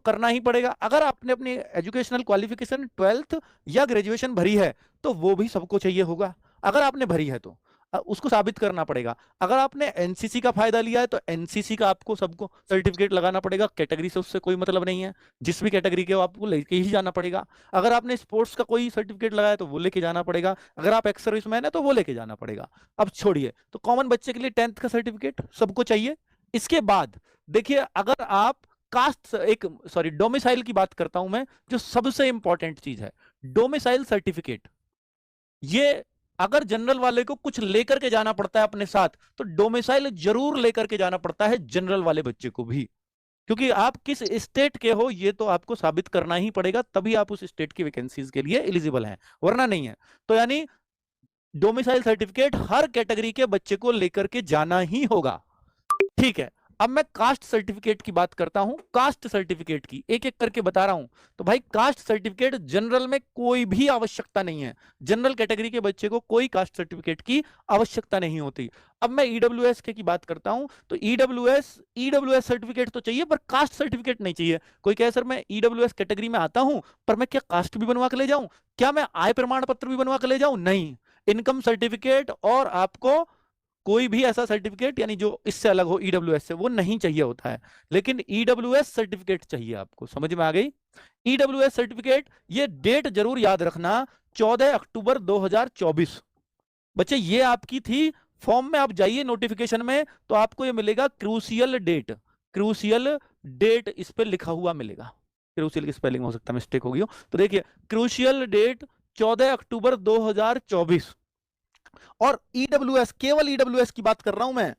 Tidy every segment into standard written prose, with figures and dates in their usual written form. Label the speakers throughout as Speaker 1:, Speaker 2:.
Speaker 1: करना ही पड़ेगा। अगर आपने अपनी एजुकेशनल क्वालिफिकेशन 12th या ग्रेजुएशन भरी है तो वो भी सबको चाहिए होगा, अगर आपने भरी है तो उसको साबित करना पड़ेगा। अगर आपने एनसीसी का फायदा लिया है तो एनसीसी का आपको सबको सर्टिफिकेट लगाना पड़ेगा, कैटेगरी से उससे कोई मतलब नहीं है, जिस भी कैटेगरी के हो आपको लेके ही जाना पड़ेगा। अगर आपने स्पोर्ट्स का कोई सर्टिफिकेट लगाया तो वो लेके जाना पड़ेगा, अगर आप एक्स सर्विसमैन है तो वो लेके जाना पड़ेगा। अब छोड़िए, तो कॉमन बच्चे के लिए 10th का सर्टिफिकेट सबको चाहिए। इसके बाद देखिए, अगर आप कास्ट एक सॉरी डोमिसाइल की बात करता हूं मैं, जो सबसे इंपॉर्टेंट चीज है, डोमिसाइल सर्टिफिकेट। ये अगर जनरल वाले को कुछ लेकर के जाना पड़ता है अपने साथ, तो डोमिसाइल जरूर लेकर के जाना पड़ता है जनरल वाले बच्चे को भी, क्योंकि आप किस स्टेट के हो ये तो आपको साबित करना ही पड़ेगा, तभी आप उस स्टेट की वैकेंसीज के लिए एलिजिबल हैं, वरना नहीं है। तो यानी डोमिसाइल सर्टिफिकेट हर कैटेगरी के बच्चे को लेकर के जाना ही होगा। ठीक है, अब मैं कास्ट सर्टिफिकेट की बात करता हूं। कास्ट सर्टिफिकेट की एक एक करके बता रहा हूं। तो भाई कास्ट सर्टिफिकेट जनरल में कोई भी आवश्यकता नहीं है, जनरल कैटेगरी के बच्चे को कोई कास्ट सर्टिफिकेट की आवश्यकता नहीं होती। अब मैं ईडब्ल्यूएस की बात करता हूं, तो ईडब्ल्यूएस सर्टिफिकेट तो चाहिए पर कास्ट सर्टिफिकेट नहीं चाहिए। कोई कहे सर मैं ईडब्ल्यूएस कैटेगरी में आता हूं पर मैं क्या कास्ट भी बनवा के ले जाऊं, क्या मैं आय प्रमाण पत्र भी बनवा के ले जाऊं? नहीं, इनकम सर्टिफिकेट और आपको कोई भी ऐसा सर्टिफिकेट यानी जो इससे अलग हो ईडब्ल्यूएस से, वो नहीं चाहिए होता है, लेकिन ईडब्ल्यूएस सर्टिफिकेट चाहिए आपको। समझ में आ गई? ईडब्ल्यूएस सर्टिफिकेट, ये डेट जरूर याद रखना, 14 अक्टूबर 2024। बच्चे ये आपकी थी, फॉर्म में आप जाइए नोटिफिकेशन में तो आपको ये मिलेगा क्रूसियल डेट, क्रूसियल डेट इस पे लिखा हुआ मिलेगा। क्रूसियल की स्पेलिंग हो सकता है मिस्टेक हो गई हो, तो देखिए क्रूसियल डेट 14 अक्टूबर 2024। और ईडब्ल्यूएस, केवल ईडब्ल्यूएस की बात कर रहा हूं मैं।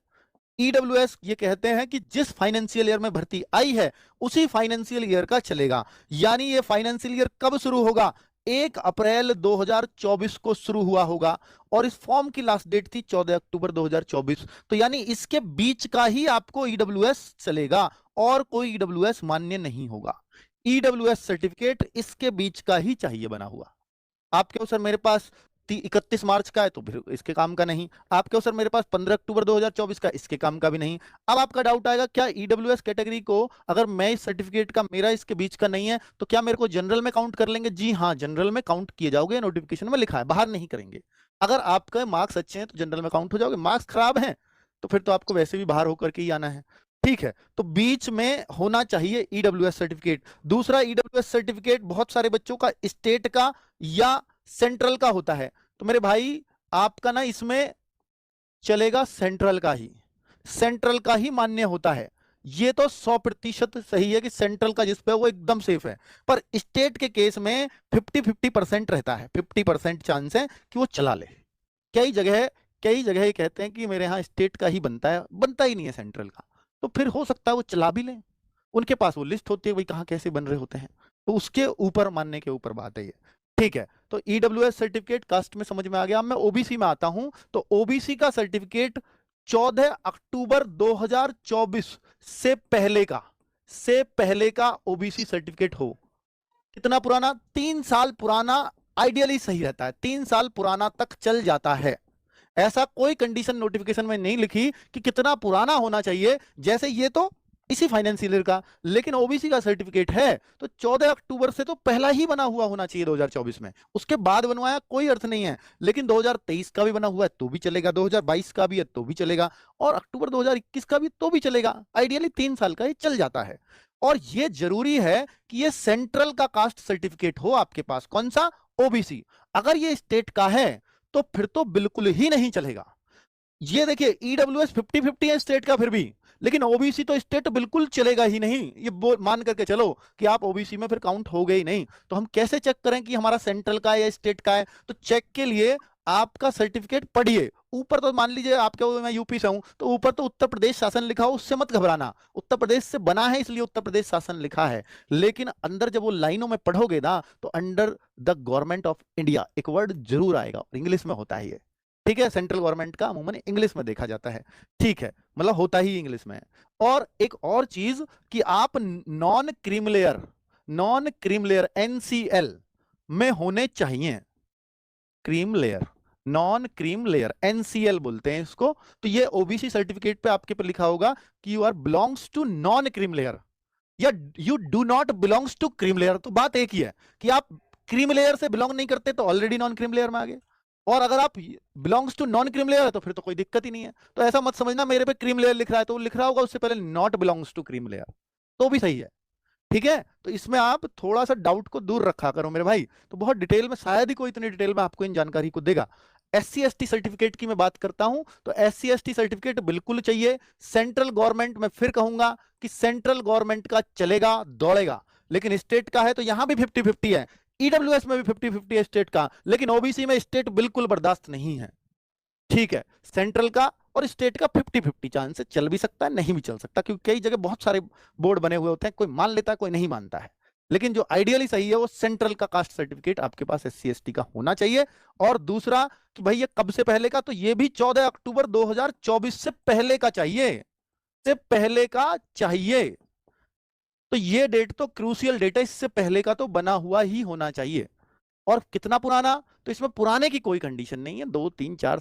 Speaker 1: ईडब्ल्यूएस ये कहते हैं कि जिस फाइनेंशियल ईयर में भर्ती आई है उसी फाइनेंशियल ईयर का चलेगा। यानी ये फाइनेंशियल ईयर कब शुरू होगा? 1 अप्रैल 2024 को शुरू हुआ होगा, और इस फॉर्म की लास्ट डेट थी 14 अक्टूबर 2024। तो यानी इसके बीच का ही आपको ईडब्ल्यूएस चलेगा, और कोई ईडब्ल्यूएस मान्य नहीं होगा। ईडब्ल्यूएस सर्टिफिकेट इसके बीच का ही चाहिए बना हुआ। आप कहो सर मेरे पास 31 मार्च का है तो फिर इसके काम का नहीं। आप कहो सर मेरे पास 15 अक्टूबर 2024 का, इसके काम का भी नहीं। अब आपका डाउट आएगा क्या ईडब्ल्यूएस कैटेगरी को अगर मैं इस सर्टिफिकेट का, मेरा इसके बीच का नहीं है, तो क्या मेरे को जनरल में काउंट कर लेंगे? जी हाँ, जनरल में काउंट किए जाओगे, नोटिफिकेशन में लिखा है, बाहर नहीं करेंगे। अगर आपके मार्क्स अच्छे हैं तो जनरल में काउंट हो जाओगे, मार्क्स खराब हैं तो फिर तो आपको वैसे भी बाहर होकर के ही आना है। ठीक है, तो बीच में होना चाहिए ईडब्ल्यूएस सर्टिफिकेट। दूसरा, ईडब्ल्यूएस सर्टिफिकेट बहुत सारे बच्चों का स्टेट का या सेंट्रल का होता है। तो मेरे भाई आपका ना इसमें चलेगा सेंट्रल का ही, सेंट्रल का ही मान्य होता है। ये तो 100% सही है कि सेंट्रल का जिस पे वो एकदम सेफ है, पर स्टेट के केस में 50-50% रहता है, 50% चांस है कि वो चला ले। कई जगह ये कहते हैं कि मेरे यहाँ स्टेट का ही बनता है, बनता ही नहीं है सेंट्रल का, तो फिर हो सकता है वो चला भी ले। उनके पास वो लिस्ट होती है भाई कहाँ कैसे बन रहे होते हैं, तो उसके ऊपर मानने के ऊपर बात है ये। ठीक है, तो ईडब्ल्यूएस सर्टिफिकेट कास्ट में समझ में आ गया। अब मैं ओबीसी में आता हूं, तो ओबीसी का सर्टिफिकेट 14 अक्टूबर 2024 से पहले का ओबीसी सर्टिफिकेट हो। कितना पुराना? 3 साल पुराना आइडियली सही रहता है, 3 साल पुराना तक चल जाता है। ऐसा कोई कंडीशन नोटिफिकेशन में नहीं लिखी कि कितना पुराना होना चाहिए, जैसे ये तो इसी फाइनेंशियल ईयर का, लेकिन ओबीसी का सर्टिफिकेट है तो 14 अक्टूबर से तो पहला ही बना हुआ होना चाहिए 2024 में, उसके बाद बनवाया कोई अर्थ नहीं है। लेकिन 2023 का भी बना हुआ है तो भी चलेगा, 2022 का भी है तो भी चलेगा, और अक्टूबर 2021 का भी तो भी चलेगा। आइडियली 3 साल का ये चल जाता है। और ये जरूरी है कि ये सेंट्रल का कास्ट सर्टिफिकेट हो आपके पास। कौन सा? ओबीसी। अगर ये स्टेट का है तो फिर तो बिल्कुल ही नहीं चलेगा। ये देखिए ईडब्ल्यूएस 50-50 है स्टेट का फिर भी, लेकिन ओबीसी तो स्टेट बिल्कुल चलेगा ही नहीं। ये मान करके चलो कि आप ओबीसी में फिर काउंट हो गए ही नहीं, तो हम कैसे चेक करें कि हमारा सेंट्रल का है या स्टेट का है? तो चेक के लिए आपका सर्टिफिकेट पढ़िए। ऊपर तो मान लीजिए आपके, मैं यूपी से हूं तो ऊपर तो उत्तर प्रदेश शासन लिखा हो, उससे मत घबराना, उत्तर प्रदेश से बना है इसलिए उत्तर प्रदेश शासन लिखा है। लेकिन अंदर जब वो लाइनों में पढ़ोगे ना, तो under the government of India एक वर्ड जरूर आएगा, इंग्लिश में होता है ये। ठीक है, सेंट्रल गवर्नमेंट का अमूमन इंग्लिश में देखा जाता है। ठीक है, मतलब होता ही इंग्लिश में है। और एक और चीज कि आप नॉन क्रीम लेयर एनसीएल में होने चाहिए। Cream layer, non cream layer NCL बोलते हैं इसको। तो ये ओबीसी सर्टिफिकेट पे आपके पे लिखा होगा कि you are belongs to non cream layer. या you do not belongs to cream layer, तो बात एक ही है कि आप क्रीम लेयर से बिलोंग नहीं करते तो ऑलरेडी नॉन क्रीम लेयर में आ गए, और अगर आप belongs to non cream layer है तो फिर तो कोई दिक्कत ही नहीं है। तो ऐसा मत समझना मेरे पे क्रीम लेयर लिख रहा है तो लिख रहा होगा उससे पहले not belongs to cream layer, तो भी सही है। ठीक है, तो इसमें आप थोड़ा सा डाउट को दूर रखा करो मेरे भाई। तो बहुत डिटेल में शायद ही कोई इतनी डिटेल में आपको इन जानकारी को देगा। SC ST सर्टिफिकेट की मैं बात करता हूं तो SC ST सर्टिफिकेट बिल्कुल चाहिए। सेंट्रल गवर्नमेंट में फिर कहूंगा कि सेंट्रल गवर्नमेंट का चलेगा दौड़ेगा, लेकिन स्टेट का है तो यहां भी 50-50 है। EWS में भी 50-50 है स्टेट का, लेकिन OBC में स्टेट बिल्कुल बर्दाश्त नहीं है। ठीक है, सेंट्रल का और स्टेट का 50-50 चांस है, चल भी सकता है नहीं भी चल सकता, क्योंकि कई जगह बहुत सारे बोर्ड बने हुए होते हैं, कोई मान लेता है कोई नहीं मानता है। लेकिन जो आइडियली सही है वो सेंट्रल का कास्ट सर्टिफिकेट आपके पास SC ST का होना चाहिए। और दूसरा कि भाई ये कब से पहले का, तो ये भी 14 अक्टूबर 2024 से पहले का चाहिए, से पहले का चाहिए। तो ये डेट तो क्रूशियल डेट है, इससे पहले का तो बना हुआ ही होना चाहिए। और कितना पुराना, तो इसमें पुराने की कोई कंडीशन नहीं है, 2 3 4